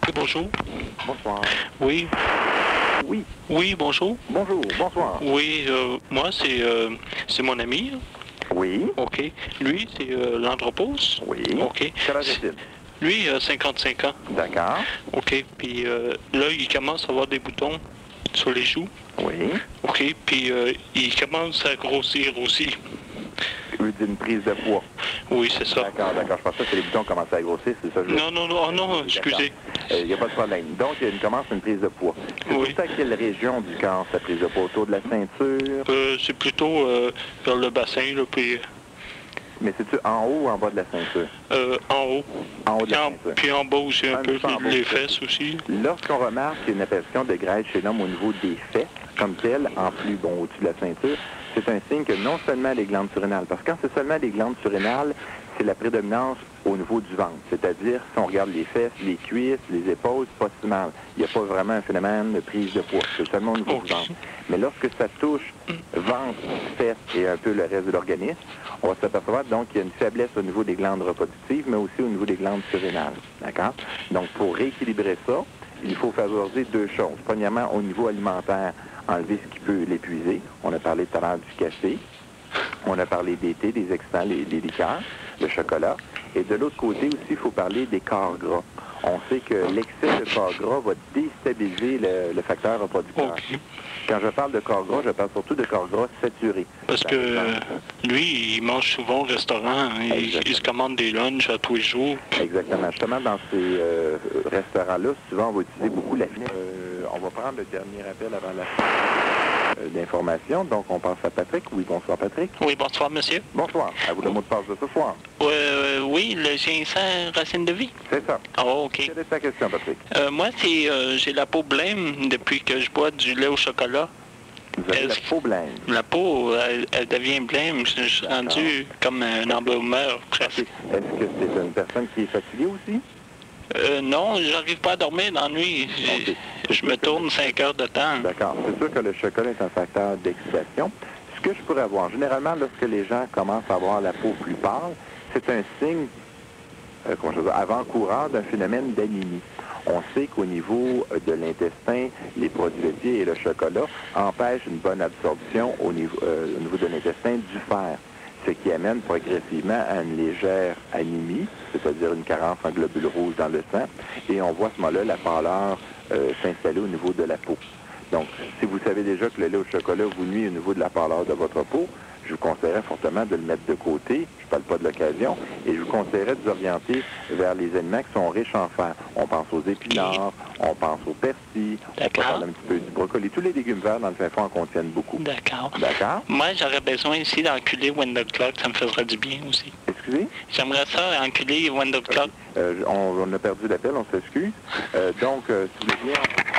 Oui, bonjour. Bonsoir. Oui. Oui. Oui, bonjour. Bonjour, bonsoir. Oui, moi, c'est mon ami. Oui. OK. Lui, c'est l'anthropos. Oui. OK. Quel âge a-t-il? Lui, il a 55 ans. D'accord. OK. Puis là, il commence à avoir des boutons sur les joues. Oui. OK. Puis il commence à grossir aussi. Une prise de poids. Oui, c'est ça. D'accord, d'accord. Je pensais que les boutons commençaient à grossir, c'est ça? Non, non, non, oh, non, excusez. Il n'y a pas de problème. Donc, il commence une prise de poids. C'est Oui. tout à quelle région du corps, cette prise de poids? Autour de la ceinture? C'est plutôt vers le bassin, là, puis Mais c'est-tu en haut ou en bas de la ceinture? en haut. En haut de la ceinture. Puis en bas aussi un peu, petit peu en bas les aussi. fesses aussi. Lorsqu'on remarque une apparition de graisse chez l'homme au niveau des fesses, comme telle, en plus, bon, au-dessus de la ceinture, c'est un signe que non seulement les glandes surrénales, parce que quand c'est seulement les glandes surrénales, c'est la prédominance au niveau du ventre. C'est-à-dire, si on regarde les fesses, les cuisses, les épaules, c'est pas si mal. Il n'y a pas vraiment un phénomène de prise de poids. C'est seulement au niveau du ventre. Mais lorsque ça touche ventre, fesses et un peu le reste de l'organisme, on va s'apercevoir donc qu'il y a une faiblesse au niveau des glandes reproductives, mais aussi au niveau des glandes surrénales. D'accord? Donc, pour rééquilibrer ça, il faut favoriser deux choses. Premièrement, au niveau alimentaire, enlever ce qui peut l'épuiser. On a parlé tout à l'heure du café. On a parlé des thés, des excitants, les liqueurs, le chocolat. Et de l'autre côté aussi, il faut parler des corps gras. On sait que l'excès de corps gras va déstabiliser le facteur reproducteur. OK. Quand je parle de corps gras, je parle surtout de corps gras saturés. Parce que lui, il mange souvent au restaurant. Il se commande des lunchs à tous les jours. Exactement. Justement, dans ces restaurants-là, souvent, on va utiliser beaucoup la finesse. On va prendre le dernier appel avant la fin d'information. Donc, on passe à Patrick. Oui, bonsoir, Patrick. Oui, bonsoir, monsieur. Bonsoir. À vous le mot de passe de ce soir. Oui, le ginseng racine de vie. C'est ça. Oh, OK. Quelle est ta question, Patrick? Moi, j'ai la peau blême depuis que je bois du lait au chocolat. Vous avez la peau blême. La peau, elle devient blême. Je suis rendu comme un embaumeur, presque. Est-ce que c'est une personne qui est fatiguée aussi? Non, j'arrive pas à dormir dans la nuit. OK. Je me tourne 5 heures de temps. D'accord. C'est sûr que le chocolat est un facteur d'excitation. Ce que je pourrais avoir, généralement, lorsque les gens commencent à avoir la peau plus pâle, c'est un signe, avant-coureur d'un phénomène d'anémie. On sait qu'au niveau de l'intestin, les produits laitiers et le chocolat empêchent une bonne absorption au niveau de l'intestin du fer, ce qui amène progressivement à une légère anémie, c'est-à-dire une carence en globules rouges dans le sang, et on voit à ce moment-là la pâleur s'installer au niveau de la peau. Donc, si vous savez déjà que le lait au chocolat vous nuit au niveau de la pâleur de votre peau, je vous conseillerais fortement de le mettre de côté, je ne parle pas de l'occasion, et je vous conseillerais de vous orienter vers les aliments qui sont riches en fer. On pense aux épinards, on pense au persil, on peut parler un petit peu du brocoli. Tous les légumes verts dans le fin fond en contiennent beaucoup. D'accord. D'accord? Moi, j'aurais besoin ici d'enculer Wendell Clark, ça me ferait du bien aussi. Excusez? J'aimerais ça, enculer Wendell Clark. On a perdu l'appel, on s'excuse. Donc, si vous voulez bien...